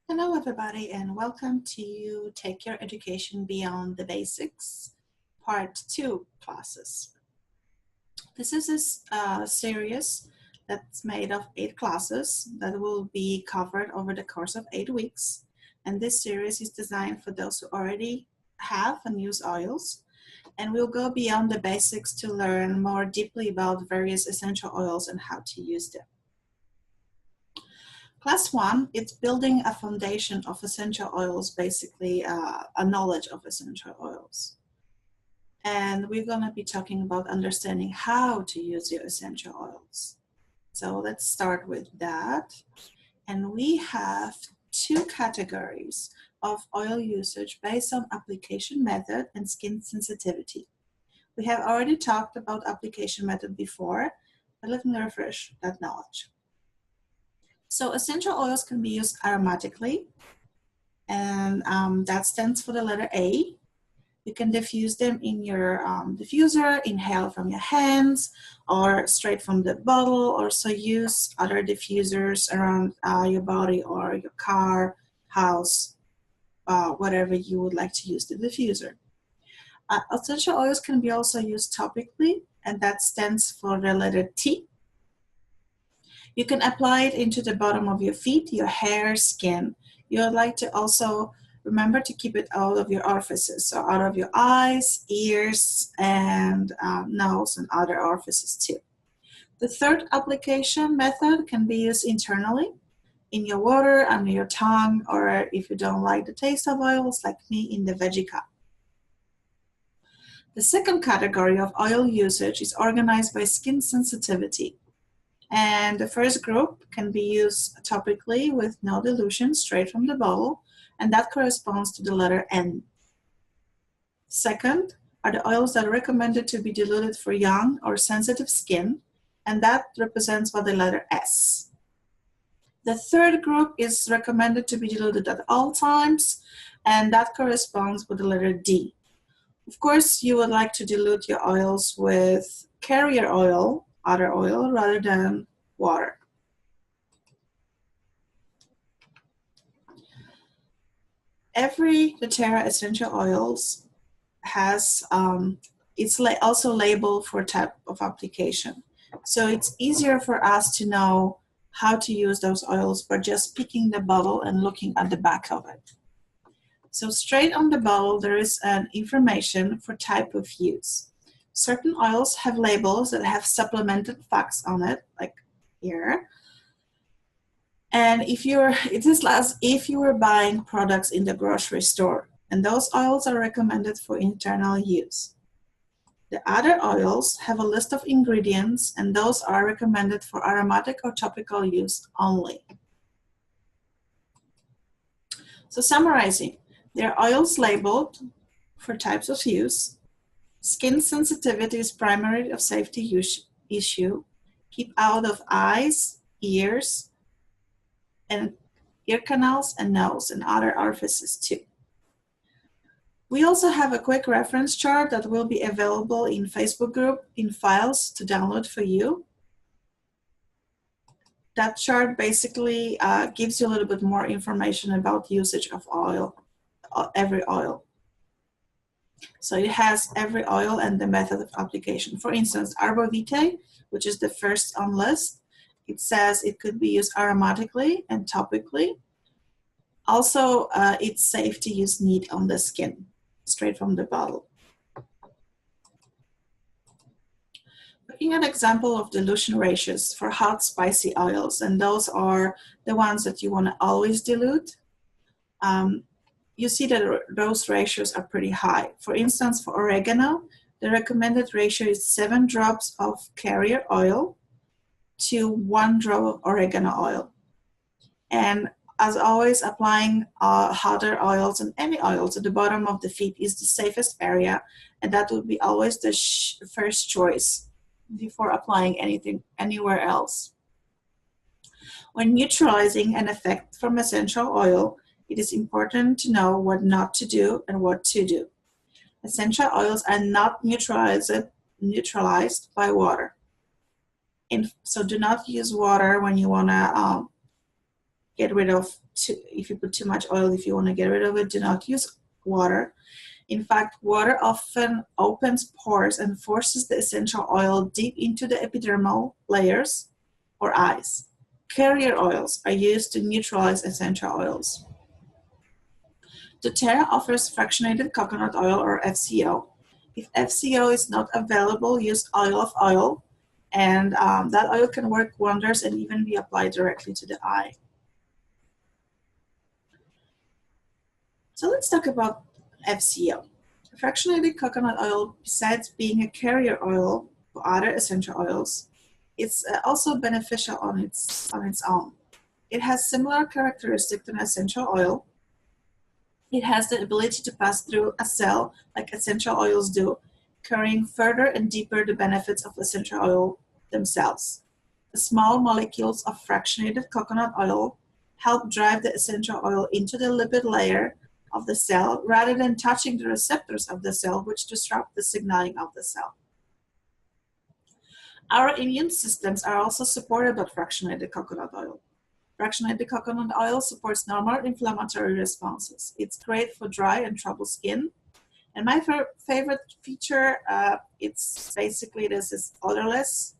Hello, everybody, and welcome to Take Your Education Beyond the Basics, Part 2 classes. This is a series that's made of 8 classes that will be covered over the course of 8 weeks. And this series is designed for those who already have and use oils. And we'll go beyond the basics to learn more deeply about various essential oils and how to use them. Class 1, it's building a foundation of essential oils, basically a knowledge of essential oils. And we're going to be talking about understanding how to use your essential oils. So let's start with that. And we have 2 categories of oil usage based on application method and skin sensitivity. We have already talked about application method before, but let me refresh that knowledge. So essential oils can be used aromatically, and that stands for the letter A. You can diffuse them in your diffuser, inhale from your hands, or straight from the bottle, or so use other diffusers around your body or your car, house, whatever you would like to use the diffuser. Essential oils can be also used topically, and that stands for the letter T. You can apply it into the bottom of your feet, your hair, skin. You would like to also remember to keep it out of your orifices, so out of your eyes, ears, and nose and other orifices too. The third application method can be used internally, in your water, under your tongue, or if you don't like the taste of oils, like me, in the veggie cup. The second category of oil usage is organized by skin sensitivity. And the first group can be used topically with no dilution, straight from the bottle, and that corresponds to the letter N. Second are the oils that are recommended to be diluted for young or sensitive skin, and that represents by the letter S. The third group is recommended to be diluted at all times, and that corresponds with the letter D. Of course, you would like to dilute your oils with carrier oil, other oil, rather than water. Every doTERRA essential oils has, it's also labeled for type of application. So it's easier for us to know how to use those oils by just picking the bottle and looking at the back of it. So straight on the bottle, there is an information for type of use. Certain oils have labels that have supplemented facts on it, like here. And if you were buying products in the grocery store, and those oils are recommended for internal use. The other oils have a list of ingredients, and those are recommended for aromatic or topical use only. So summarizing, there are oils labeled for types of use. Skin sensitivity is primarily a safety issue. Keep out of eyes, ears, and ear canals and nose and other orifices too. We also have a quick reference chart that will be available in Facebook group in files to download for you. That chart basically gives you a little bit more information about usage of oil, every oil. So it has every oil and the method of application. For instance, Arbor Vitae, which is the first on list, it says it could be used aromatically and topically. Also, it's safe to use neat on the skin, straight from the bottle. Looking at an example of dilution ratios for hot, spicy oils, and those are the ones that you want to always dilute. You see that those ratios are pretty high. For instance, for oregano, the recommended ratio is 7 drops of carrier oil to 1 drop of oregano oil. And as always, applying hotter oils and any oils at the bottom of the feet is the safest area, and that would be always the first choice before applying anything anywhere else. When neutralizing an effect from essential oil, it is important to know what not to do and what to do. Essential oils are not neutralized by water. So do not use water when you want to get rid of, if you put too much oil, if you want to get rid of it, do not use water. In fact, water often opens pores and forces the essential oil deep into the epidermal layers or eyes. Carrier oils are used to neutralize essential oils. doTERRA offers fractionated coconut oil or FCO. If FCO is not available, use oil, and that oil can work wonders and even be applied directly to the eye. So let's talk about FCO. Fractionated coconut oil, besides being a carrier oil for other essential oils, it's also beneficial on its own. It has similar characteristics to an essential oil. It has the ability to pass through a cell like essential oils do, carrying further and deeper the benefits of essential oil themselves. The small molecules of fractionated coconut oil help drive the essential oil into the lipid layer of the cell rather than touching the receptors of the cell, which disrupt the signaling of the cell. Our immune systems are also supported by fractionated coconut oil. Fractionated coconut oil supports normal inflammatory responses. It's great for dry and troubled skin. And my favorite feature, it's basically this is odorless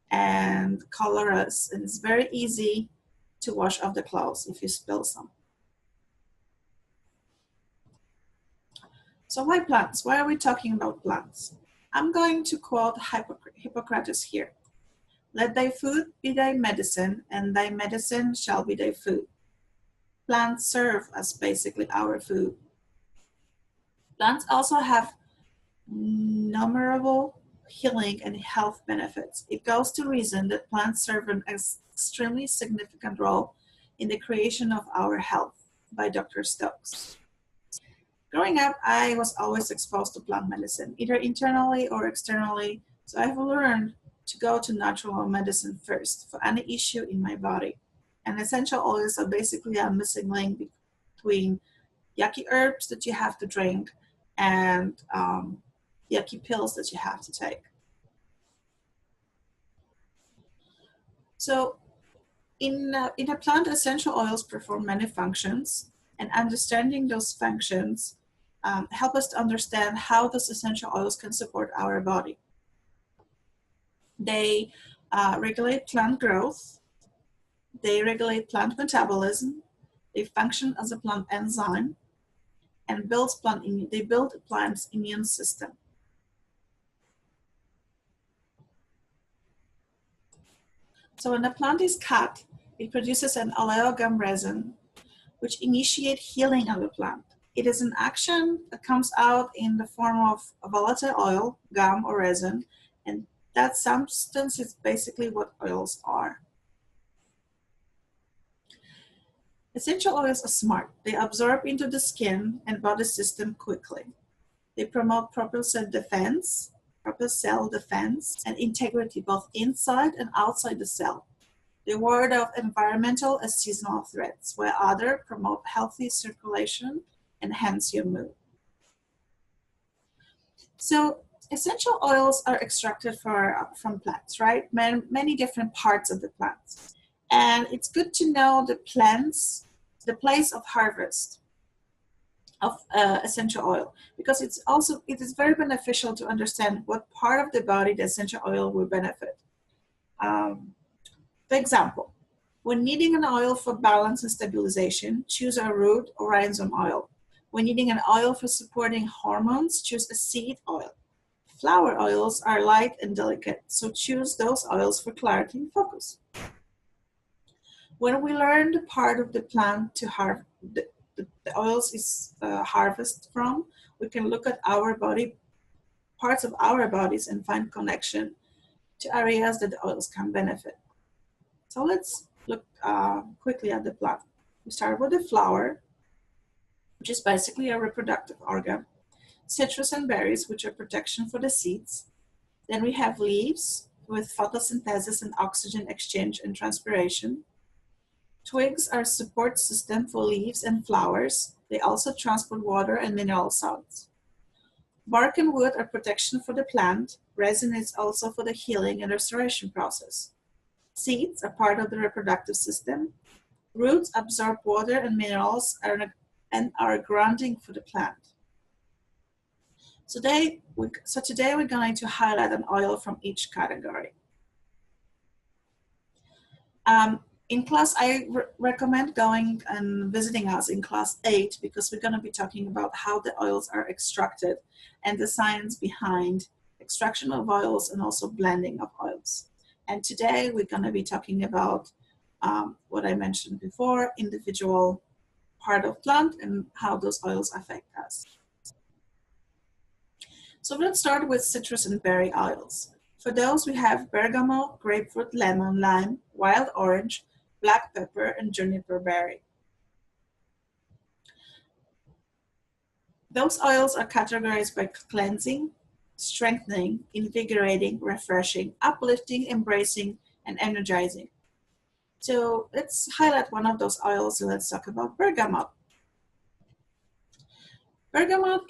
and colorless, and it's very easy to wash off the clothes if you spill some. So why plants? Why are we talking about plants? I'm going to quote Hippocrates here. Let thy food be thy medicine, and thy medicine shall be thy food. Plants serve as basically our food. Plants also have innumerable healing and health benefits. It goes to reason that plants serve an extremely significant role in the creation of our health by Dr. Stokes. Growing up, I was always exposed to plant medicine, either internally or externally, so I've learned to go to natural medicine first for any issue in my body. And essential oils are basically a missing link between yucky herbs that you have to drink and yucky pills that you have to take. So in a plant, essential oils perform many functions, and understanding those functions help us to understand how those essential oils can support our body. They regulate plant growth, they regulate plant metabolism, they function as a plant enzyme, and they build a plant's immune system. So when a plant is cut, it produces an oleogum resin, which initiates healing of the plant. It is an action that comes out in the form of a volatile oil, gum, or resin, and that substance is basically what oils are. Essential oils are smart. They absorb into the skin and body system quickly. They promote proper cell defense, and integrity both inside and outside the cell. They ward off environmental and seasonal threats, while others promote healthy circulation and enhance your mood. So essential oils are extracted from plants, right? Many different parts of the plants. And it's good to know the place of harvest of essential oil, because it is very beneficial to understand what part of the body the essential oil will benefit. For example, when needing an oil for balance and stabilization, choose a root or rhizome oil. When needing an oil for supporting hormones, choose a seed oil. Flower oils are light and delicate, so choose those oils for clarity and focus. When we learn the part of the plant to the oils is harvested from, we can look at our body, parts of our bodies, and find connection to areas that the oils can benefit. So let's look quickly at the plant. We start with the flower, which is basically a reproductive organ. Citrus and berries, which are protection for the seeds. Then we have leaves with photosynthesis and oxygen exchange and transpiration. Twigs are a support system for leaves and flowers. They also transport water and mineral salts. Bark and wood are protection for the plant. Resin is also for the healing and restoration process. Seeds are part of the reproductive system. Roots absorb water and minerals and are grounding for the plant. So today we're going to highlight an oil from each category. In class, I recommend going and visiting us in class 8 because we're going to be talking about how the oils are extracted and the science behind extraction of oils and also blending of oils. And today we're going to be talking about what I mentioned before, individual part of plant and how those oils affect us. So let's start with citrus and berry oils. For those, we have bergamot, grapefruit, lemon, lime, wild orange, black pepper, and juniper berry. Those oils are categorized by cleansing, strengthening, invigorating, refreshing, uplifting, embracing, and energizing. So let's highlight one of those oils and let's talk about bergamot. Bergamot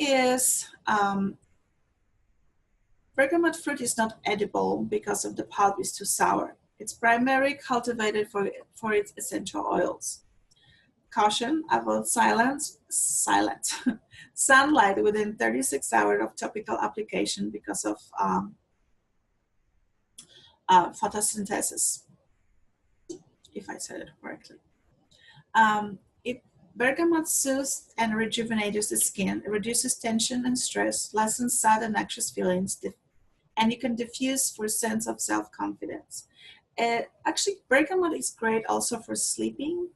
fruit is not edible because of the pulp is too sour. It's primarily cultivated for its essential oils. Caution, avoid sunlight within 36 hours of topical application because of photosynthesis, if I said it correctly. Bergamot soothes and rejuvenates the skin, reduces tension and stress, lessens sad and anxious feelings, and you can diffuse for a sense of self-confidence. Actually, bergamot is great also for sleeping.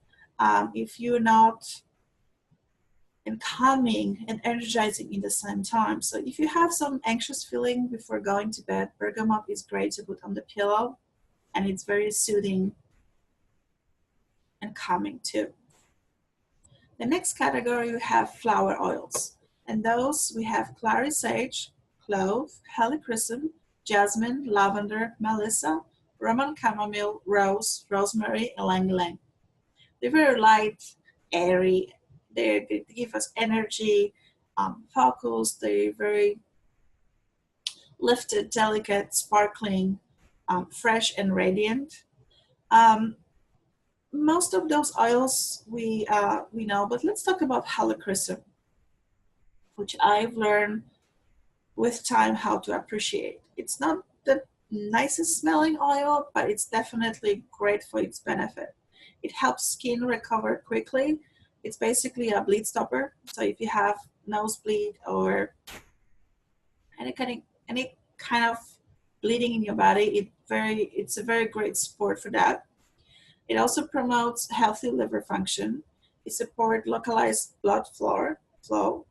If you're not and calming and energizing in the same time. So if you have some anxious feeling before going to bed, bergamot is great to put on the pillow, and it's very soothing and calming too. The next category we have flower oils, and those we have clary sage, clove, helichrysum, jasmine, lavender, melissa, Roman chamomile, rose, rosemary, and ylang ylang. They're very light, airy. They give us energy, focus. They're very lifted, delicate, sparkling, fresh, and radiant. Most of those oils we know, but let's talk about helichrysum, which I've learned with time how to appreciate. It's not the nicest smelling oil, but it's definitely great for its benefit. It helps skin recover quickly. It's basically a bleed stopper. So if you have nosebleed or any kind of bleeding in your body, it's a very great support for that. It also promotes healthy liver function. It supports localized blood flow,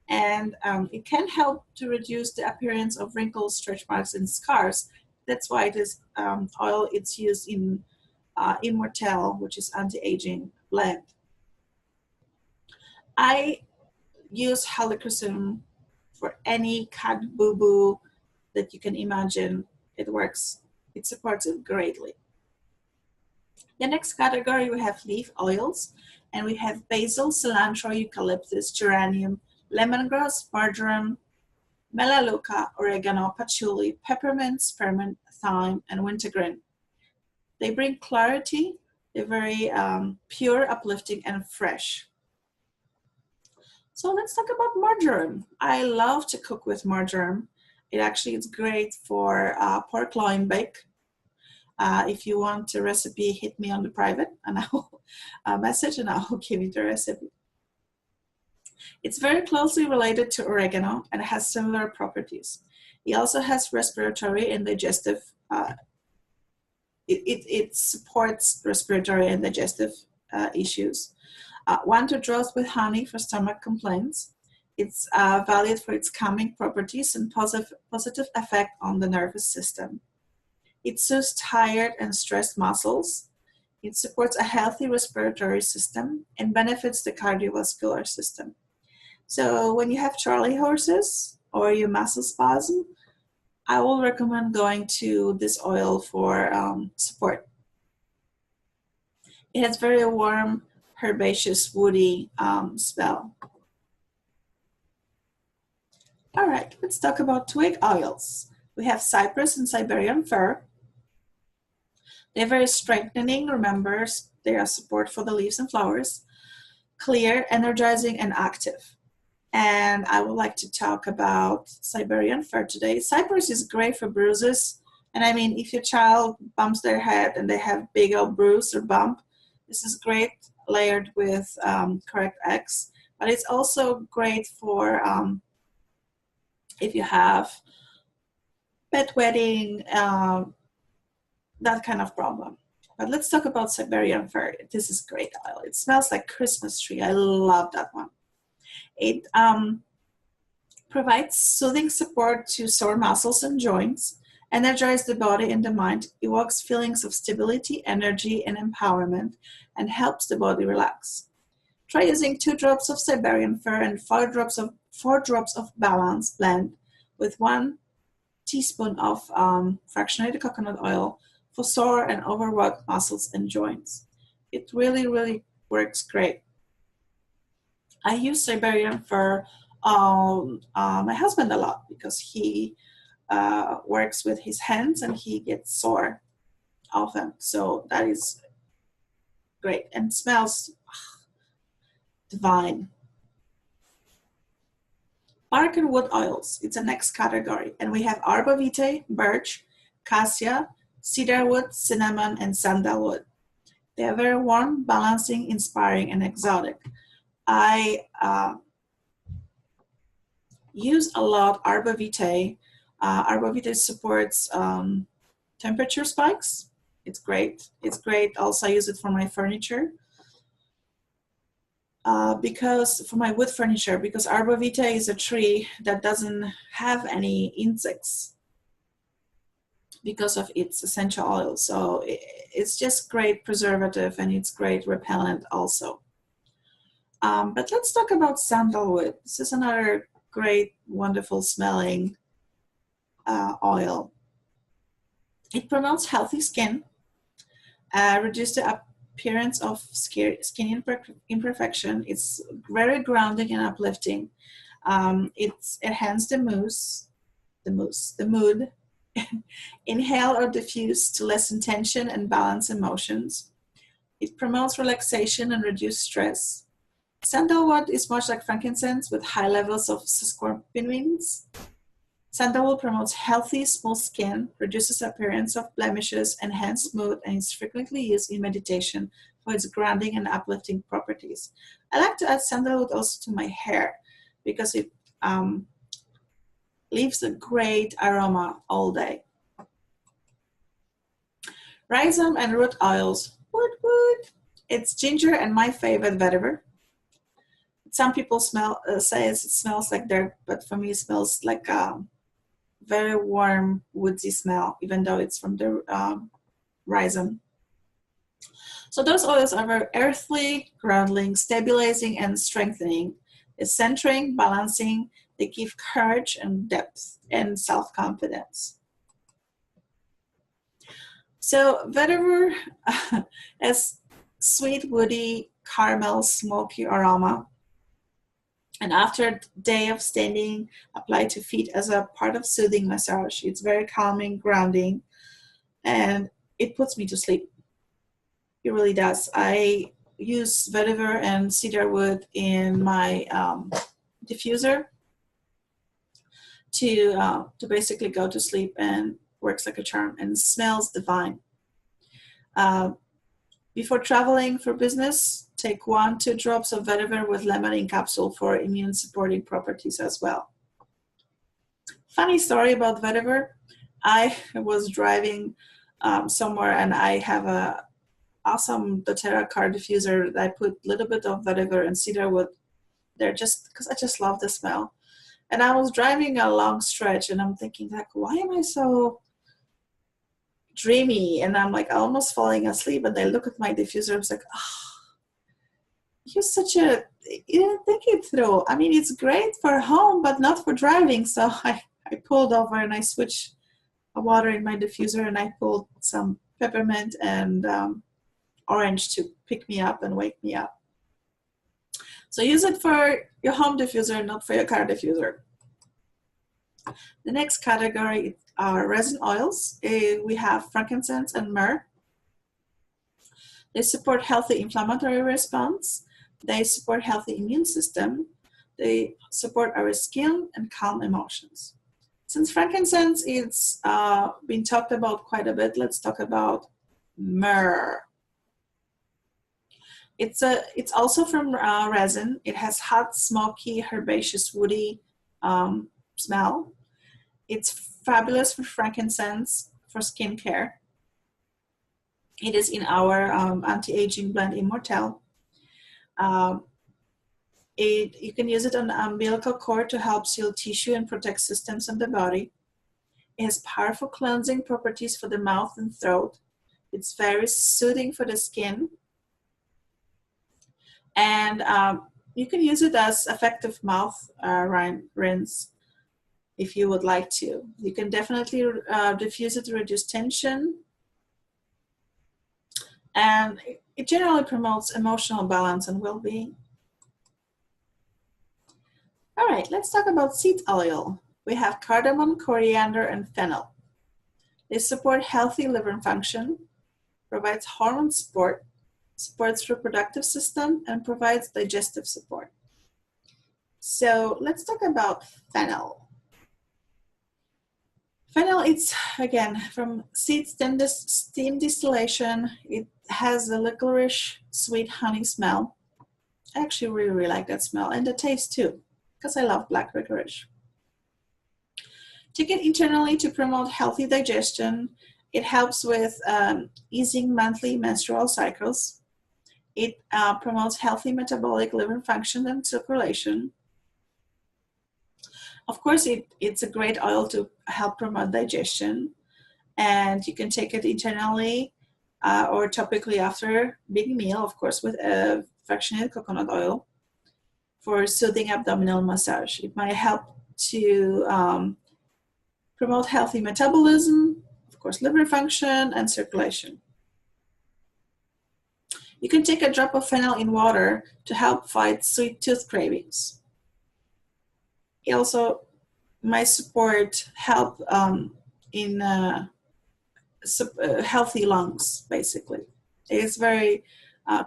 and it can help to reduce the appearance of wrinkles, stretch marks, and scars. That's why this oil it's used in Immortelle, which is anti-aging blend. I use helichrysum for any cat boo-boo that you can imagine. It works. It supports it greatly. The next category, we have leaf oils, and we have basil, cilantro, eucalyptus, geranium, lemongrass, marjoram, melaleuca, oregano, patchouli, peppermint, spearmint, thyme, and wintergreen. They bring clarity. They're very pure, uplifting, and fresh. So let's talk about marjoram. I love to cook with marjoram. It actually is great for pork loin bake. If you want a recipe, hit me on the private and I will message and I will give you the recipe. It's very closely related to oregano and has similar properties. It also has respiratory and digestive, it supports respiratory and digestive issues. One to draw with honey for stomach complaints. It's valued for its calming properties and positive effect on the nervous system. It soothes tired and stressed muscles. It supports a healthy respiratory system and benefits the cardiovascular system. So when you have Charlie horses or your muscle spasm, I will recommend going to this oil for support. It has very warm, herbaceous, woody smell. All right, let's talk about twig oils. We have cypress and Siberian fir. They're very strengthening. Remember, They are support for the leaves and flowers. Clear, energizing, and active. And I would like to talk about Siberian fir today. Cypress is great for bruises. And I mean, if your child bumps their head and they have big old bruise or bump, this is great layered with correct X. But it's also great for if you have bedwetting, that kind of problem. But let's talk about Siberian fir. This is great oil. It smells like Christmas tree. I love that one. It provides soothing support to sore muscles and joints, energizes the body and the mind, evokes feelings of stability, energy, and empowerment, and helps the body relax. Try using 2 drops of Siberian fir and 4 drops of Balance blend with 1 teaspoon of fractionated coconut oil for sore and overworked muscles and joints. It really, really works great. I use Siberian fir on my husband a lot because he works with his hands and he gets sore often. So that is great and smells divine. Bark and wood oils, it's the next category. And we have arbor vitae, birch, cassia, cedarwood, cinnamon, and sandalwood. They are very warm, balancing, inspiring, and exotic. I use a lot arbor vitae. Arbor vitae supports temperature spikes. It's great. It's great. Also, I use it for my furniture. Because for my wood furniture, because arbor vitae is a tree that doesn't have any insects because of its essential oil. So it's just great preservative and it's great repellent also. But let's talk about sandalwood. This is another great, wonderful smelling oil. It promotes healthy skin, reduces the appearance of skin imperfection. It's very grounding and uplifting. It's enhance the mood. Inhale or diffuse to lessen tension and balance emotions. It promotes relaxation and reduce stress. Sandalwood is much like frankincense with high levels of sesquiterpenes. Sandalwood promotes healthy, smooth skin, reduces appearance of blemishes, enhances mood, and is frequently used in meditation for its grounding and uplifting properties. I like to add sandalwood also to my hair because it leaves a great aroma all day. Rhizome and root oils. Wood. It's ginger and my favorite vetiver. Some people say it smells like dirt, but for me it smells like a very warm, woodsy smell, even though it's from the rhizome. So those oils are very earthly, grounding, stabilizing, and strengthening. It's centering, balancing. They give courage and depth and self-confidence. So vetiver has sweet, woody, caramel, smoky aroma. And after a day of standing, apply to feet as a part of soothing massage. It's very calming, grounding, and it puts me to sleep. It really does. I use vetiver and cedarwood in my diffuser to basically go to sleep, and works like a charm and smells divine. Before traveling for business, take 1-2 drops of vetiver with lemon in capsule for immune supporting properties as well. Funny story about vetiver. I was driving somewhere and I have a awesome doTERRA car diffuser that I put a little bit of vetiver and cedarwood there just because I just love the smell. And I was driving a long stretch and I'm thinking like, why am I so dreamy? And I'm like almost falling asleep, and I look at my diffuser. I was like, you didn't think it through. I mean, it's great for home, but not for driving. So I pulled over and I switched water in my diffuser, and I pulled some peppermint and orange to pick me up and wake me up. So use it for your home diffuser, not for your car diffuser. The next category are resin oils. We have frankincense and myrrh. They support healthy inflammatory response. They support healthy immune system. They support our skin and calm emotions. Since frankincense is been talked about quite a bit, let's talk about myrrh. It's also from resin. It has hot, smoky, herbaceous, woody smell. It's fabulous for frankincense for skincare. It is in our anti-aging blend Immortelle. You can use it on the umbilical cord to help seal tissue and protect systems of the body. It has powerful cleansing properties for the mouth and throat. It's very soothing for the skin. And you can use it as effective mouth rinse if you would like to. You can definitely diffuse it to reduce tension. And it generally promotes emotional balance and well-being. All right, let's talk about seed oil. We have cardamom, coriander, and fennel. They support healthy liver function, provides hormone support, supports reproductive system, and provides digestive support. So let's talk about fennel. Fennel, it's, again, from seed steam distillation. It has a licorice, sweet honey smell. I actually really like that smell, and the taste too, because I love black licorice. Take it internally to promote healthy digestion. It helps with easing monthly menstrual cycles. It promotes healthy metabolic liver function and circulation. Of course, it's a great oil to help promote digestion, and you can take it internally or topically after big meal, of course, with a fractionated coconut oil for soothing abdominal massage. It might help to promote healthy metabolism, of course, liver function and circulation. You can take a drop of fennel in water to help fight sweet tooth cravings. It also might support help in healthy lungs, basically. It is very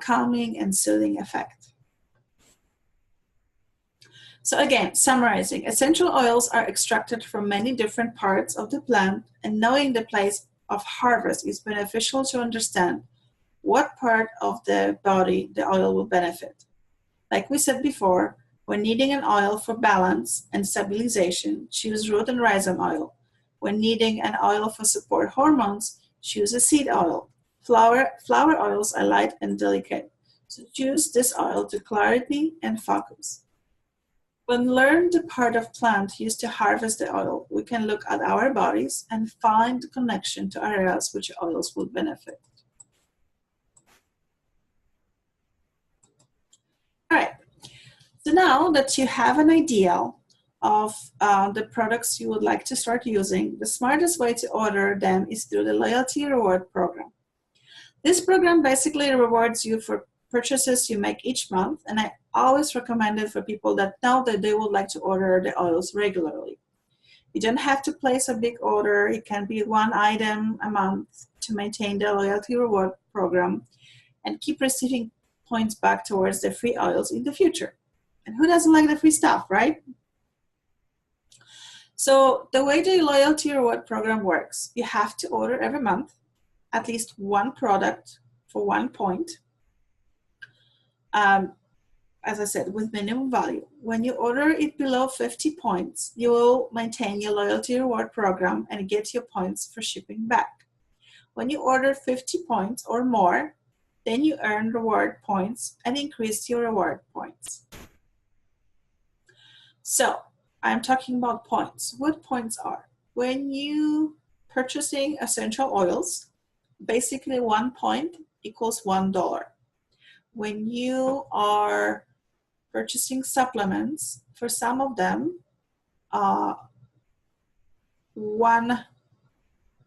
calming and soothing effect. So again, summarizing, essential oils are extracted from many different parts of the plant, and knowing the place of harvest is beneficial to understand what part of the body the oil will benefit. Like we said before, when needing an oil for balance and stabilization, choose root and rhizome oil. When needing an oil for support hormones, choose a seed oil. Flower oils are light and delicate, so choose this oil to clarity and focus. When learn the part of plant used to harvest the oil, we can look at our bodies and find the connection to areas which oils will benefit. All right, so now that you have an idea of the products you would like to start using, the smartest way to order them is through the Loyalty Reward Program. This program basically rewards you for purchases you make each month, and I always recommend it for people that know that they would like to order the oils regularly. You don't have to place a big order. It can be one item a month to maintain the Loyalty Reward Program and keep receiving points back towards the free oils in the future. And who doesn't like the free stuff, right? So the way the Loyalty Reward Program works, you have to order every month at least one product for 1 point. As I said, with minimum value. When you order it below 50 points, you will maintain your Loyalty Reward Program and get your points for shipping back. When you order 50 points or more, then you earn reward points and increase your reward points. So I'm talking about points. What points are? When you purchasing essential oils, basically 1 point equals $1. When you are purchasing supplements, for some of them, 1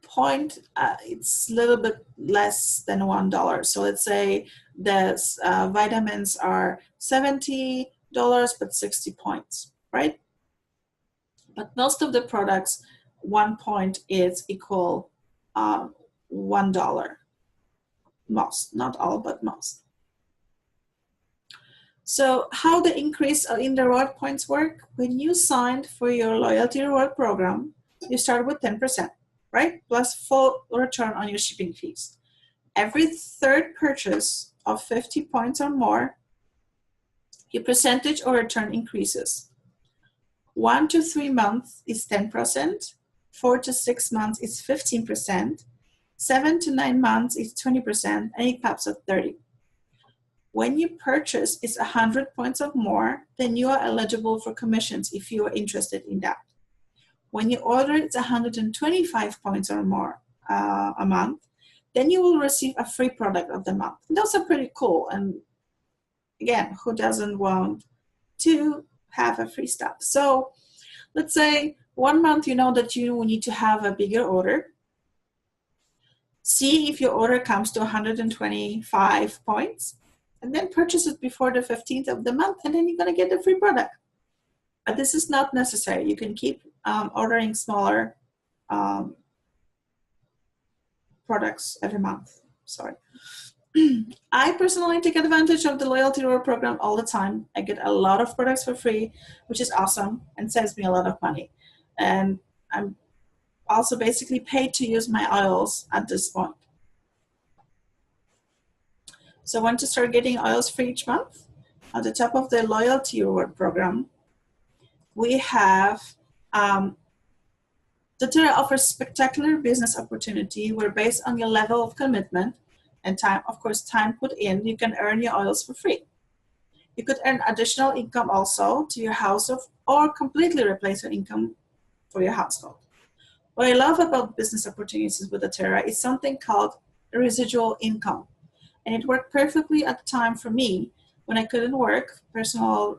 point, it's a little bit less than $1. So let's say the vitamins are $70, but 60 points, right? But most of the products, 1 point is equal $1. most, not all, but most. So how the increase in the reward points work? When you signed for your loyalty reward program, you start with 10%, right? Plus full return on your shipping fees. Every third purchase of 50 points or more, your percentage or return increases. 1 to 3 months is 10%, 4 to 6 months is 15%, 7 to 9 months is 20%, and it caps at 30. When you purchase is 100 points or more, then you are eligible for commissions if you are interested in that. When you order it's 125 points or more a month, then you will receive a free product of the month. Those are pretty cool. And again, who doesn't want to have a free stuff? So let's say 1 month you know that you need to have a bigger order. See if your order comes to 125 points, and then purchase it before the 15th of the month, and then you're going to get a free product. But this is not necessary. You can keep ordering smaller products every month. Sorry. I personally take advantage of the loyalty reward program all the time. I get a lot of products for free, which is awesome and saves me a lot of money. And I'm also basically paid to use my oils at this point. So I want to start getting oils free each month. At the top of the loyalty reward program, we have doTERRA offers spectacular business opportunity where based on your level of commitment and time, of course, time put in, you can earn your oils for free. You could earn additional income also to your household or completely replace your income for your household. What I love about business opportunities with doTERRA is something called residual income. And it worked perfectly at the time for me when I couldn't work, personal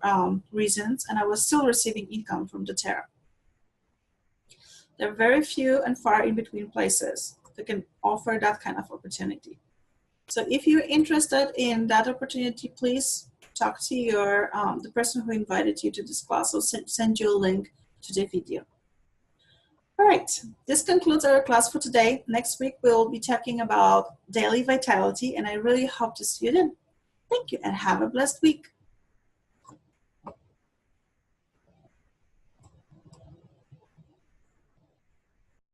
reasons, and I was still receiving income from doTERRA. There are very few and far in between places that can offer that kind of opportunity. So if you're interested in that opportunity, please talk to your the person who invited you to this class. I'll send you a link to the video. All right, this concludes our class for today. Next week, we'll be talking about daily vitality, and I really hope to see you then. Thank you, and have a blessed week.